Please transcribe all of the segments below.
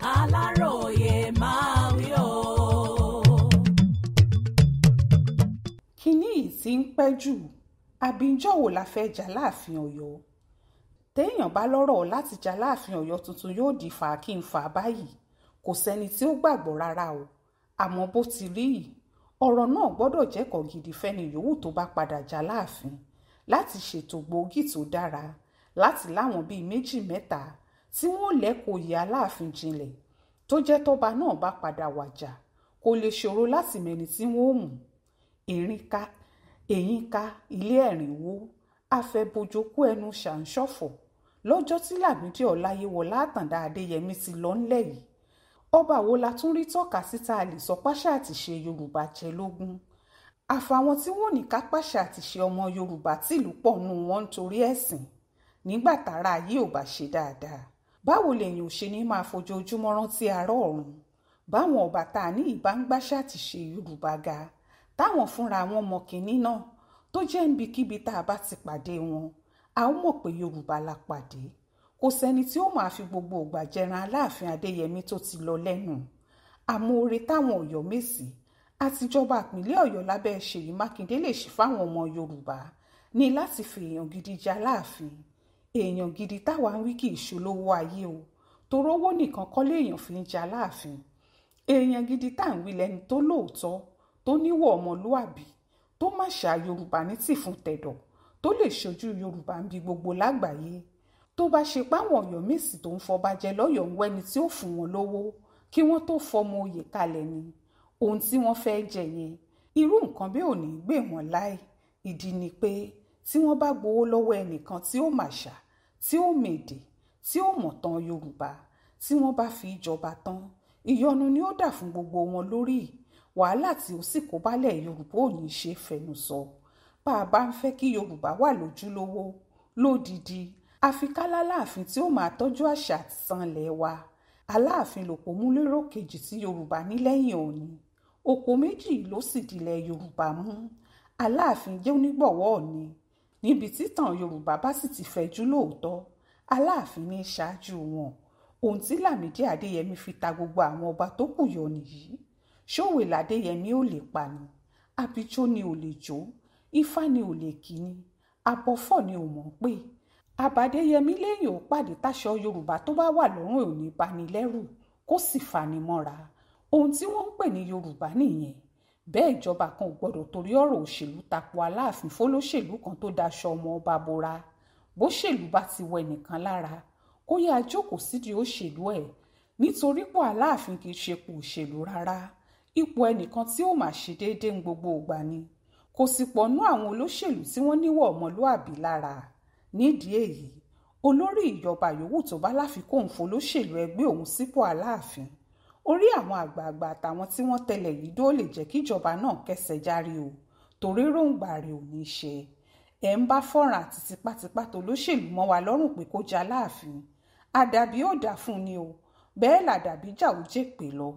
Aláròyé máa wí o. kínní yìí ti ń pẹ́ jù àbíjọ́ wo la fẹ́ jà láàfin Ọ̀yọ́ téèyàn bá lọ́rọ̀ láti jà láàfin Ọ̀yọ́ tuntun yóò di fà kí n fà báyìí kò sẹ́ni tí ó gbàgbọ́ rárá o àmọ́ bó ti rí yìí ọ̀rọ̀ náà gbọ́dọ̀ jẹ́kọ̀ọ́ gidi fẹ́ni yòówù tó bá padà jà láàfin láti ṣètò gbòógì tó dára láti láwọn bíi méjì mẹ́ta tí wọ́n lẹ́kọ̀ọ́ yẹ Aláàfin jinlẹ̀ tó jẹ́ tọ́ba náà bá padà wàjà kò lè ṣòro láti mẹ́ni tí wọ́n mú èyín ká ilé ẹ̀rín wó afẹ́bojokú ẹnu ṣàǹṣọ̀fọ̀ lọ́jọ́ tí Lámídì Ọláyíwọlá Àtàndá Adéyẹmí ti lọ ńlẹ̀ yìí ọba wo la tún rí tọ́ka síta lè sọ páṣá àti ṣe Yorùbá jẹ lógún àfàwọn tí wọ́n ní ká páṣá àti ṣe ọmọ Yorùbá tìlú pọ̀ nù wọ́n nítorí ẹ̀sìn nígbà tára ayé ò bá ṣe dáadáa báwo lèyìn ò ṣe ní máa fojoojúmọ́ rántí ará ọ̀run báwọn ọba tá a ní ìbá ń gbáṣá àti ṣe Yorùbá ga táwọn fúnra wọn mọ kínní náà tó jẹ́ níbikíbi tá a bá ti pàdé wọn a ó mọ̀ pé Yorùbá la pàdé kò sẹ́ni tí ó máa fi gbogbo ògbà jẹran Aláàfin Adéyẹmí tó ti lọ lẹ́nu àmọ́ oore táwọn Ọ̀yọ́mèsì àtijọba ìpínlẹ̀ Ọ̀yọ́ lábẹ́ Ṣèyí Mákindé lè ṣe fáwọn ọmọ Yorùbá ní láti fi èèyàn gidi jà láàfin èèyàn gidi táwa ń wí kì í ṣolówó ayé o toró owó nìkan kọ́ léèyàn fi ń jà láàfin èèyàn gidi tá à ń wí lẹ́ni tó lóòótọ́ tó níwọ̀ ọmọlúàbí tó má ṣà Yorùbá ní tìfun tẹ̀dọ̀ tó lè ṣojú Yorùbá ń bi gbogbo lágbàáyé tó bá ṣe páwọn Ọ̀yọ́mèsì tó ń fọba jẹ lọ́yọ̀ọ́ ń wẹ́ni tí ó fún wọn lówó kí wọ́n tó fọmọ oyè kalẹ̀ ni ohun tí wọ́n fẹ́ jẹ yẹn irú nǹkan bí ò ní gbé wọn láì ìdí ni pé tí wọ́n bá gbowó lọ́wọ́ ẹnìkan tí ó màṣà tí ó mèdè tí ó mọ̀tàn Yorùbá tí wọ́n bá fi jọba tán ìyọnu ni ó dà fún gbogbo wọn lórí wàhálà tí ó sì kó bálẹ̀ Yorùbá ò ní ṣe fẹnu sọ bá a bá ń fẹ́ kí Yorùbá wà lójúlówó lódidi àfi ká l'Aláàfin tí ó máa tọ́jú àṣà àti sanlẹ̀ wa Aláàfin lòpómúléró kejì tí Yorùbá ní lẹ́yìn Ọọ̀ni òpó méjì ló sì dilẹ̀ Yorùbá mú Aláàfin jẹ́ onígbọ̀wọ́ Ọọ̀ni níbi títàn Yorùbá bá sì ti fẹ̀jú lóòótọ́ Aláàfin ní ṣáájú wọn ohun tí Lámídì Adéyẹmí fi ta gbogbo àwọn ọba tó kù yọ nìyí ṣòwe ládéyẹmí ò lè pa ni abijó ni ò lè jó ifá ni ò lè kí ni abọ́fọ̀ ni ò mọ̀ pé àbádéyẹmí lẹ́yìn ò pàdé táṣọ Yorùbá tó bá wà lọ́rùn ò ní bani lẹ́rù kó sì fani mọ́ra ohun tí wọ́n ń pè ní Yorùbá nìyẹn bẹ́ẹ̀ ìjọba kan ò gbọ́dọ̀ torí ọ̀rọ̀ òṣèlú tako Aláàfin fólóṣèlú kan tó daṣọ ọmọ ọba bora bó ṣèlú bá ti wọ ẹnìkan lára kó yá jókòó sídìí òṣèlú ẹ̀ nítorí pé Aláàfin kì í ṣe ipò òṣèlú rárá ipò ẹnìkan tí ó máa ṣe déédéé ń gbogbo ìgbà ni kò sì pọ̀nú àwọn olóṣèlú tí wọ́n níwọ̀ ọmọlúàbí lára nídìí èyí olórí ìjọba yòówù tó bá láfikún òun folóṣèlú ẹgbẹ́ òun sípò Aláàfin orí àwọn àgbààgbà àtàwọn tí wọ́n tẹ̀lé yìí dó lè jẹ́ kíjọba náà kẹsẹ̀ járe o torí ròǹgbà rẹ̀ ò ní ṣe ẹ̀ ń bá fọ́nrán àti tipátipá tó lóṣèlú mọ́ wa lọ́rùn pé kó jà Láàfin àdàbí ò dà fún ni o bẹ́ẹ̀ làdàbí jà ó jèpè lọ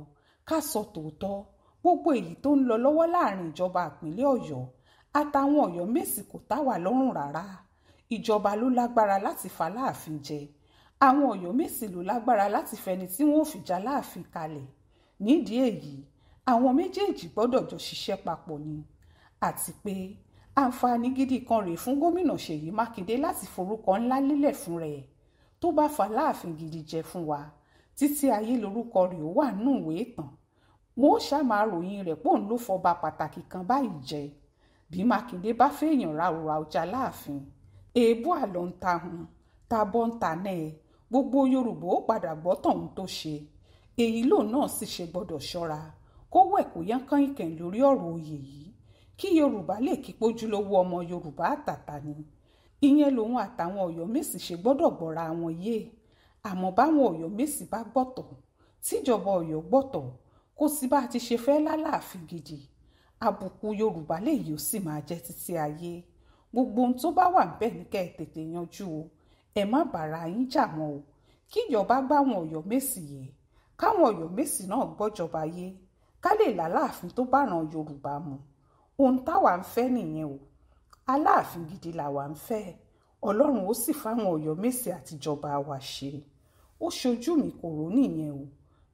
ká sọ tòótọ́ gbogbo èyí tó ń lọ lọ́wọ́ láàrin ìjọba ìpínlẹ̀ Ọ̀yọ́ àtàwọn Ọ̀yọ́mèsì kò tá wa lọ́rùn rárá ìjọba ló lágbára láti fa Láàfin jẹ àwọn Ọ̀yọ́mèsì ló lágbára láti fẹni tí wọ́n ò fi jà Láàfin kalẹ̀ nídìí èyí àwọn méjèèjì gbọ́dọ̀ jọ ṣiṣẹ́ papọ̀ ni àti pé àǹfààní gidi kan rèé fún gómìnà Ṣèyí Mákindé láti forúkọ ńlá lílẹ̀ fún rẹ̀ tó bá fa Láàfin gidi jẹ fún wa títí ayé lórúkọ rẹ̀ ó wà nínú ìwé ìtàn wọn ó ṣàmà ròyìn rẹ̀ pòun ló fọba pàtàkì kan báyìí jẹ bí Mákindé bá fẹ́yàn ráúra ọjà Láàfin èébú àlọ́ ń ta hun tabọ́ ń ta náà gbogbo Yorùbá ó padà gbọ́ tọ̀hún tó ṣe èyí lòun náà sì ṣe gbọ́dọ̀ ṣọ́ra kó wẹ̀ kó yánkán ìkẹ̀ǹ lórí ọ̀rọ̀ oyè yìí kí Yorùbá lè kí pójúlówó ọmọ Yorùbá àtàtà ni ìyẹn lòun àtàwọn Ọ̀yọ́mèsì ṣe gbọ́dọ̀ gbọ́ra wọn yé àmọ́ báwọn Ọ̀yọ́mèsì bá gbọ́tọ̀ tíjọba Ọ̀yọ́ gbọ́tọ̀ kò sí bá a ti ṣe fẹ́ l'Aláàfin gidi àbùkù Yorùbá lèyí ó sì máa jẹ́ títí ayé gbogbo ohun tó bá wà níbẹ̀ ní kẹ́ ẹ tètè yanjú o ẹ má bàrà yín jà mọ́ o kíjọba gbáwọn Ọ̀yọ́mèsì yé káwọn Ọ̀yọ́mèsì náà gbọ́jọba yé ká lè l'Aláàfin tó bá ran Yorùbá mu ohun táwa ń fẹ́ nìyẹn o Aláàfin gidi làwa ń fẹ́ Ọlọ́run ó sì fáwọn Ọ̀yọ́mèsì àtijọba wa ṣe ó ṣojú mi kò rò nìyẹn o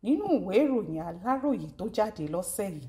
nínú ìwé ìròyìn Aláròyé tó jáde lọ́sẹ̀ yìí.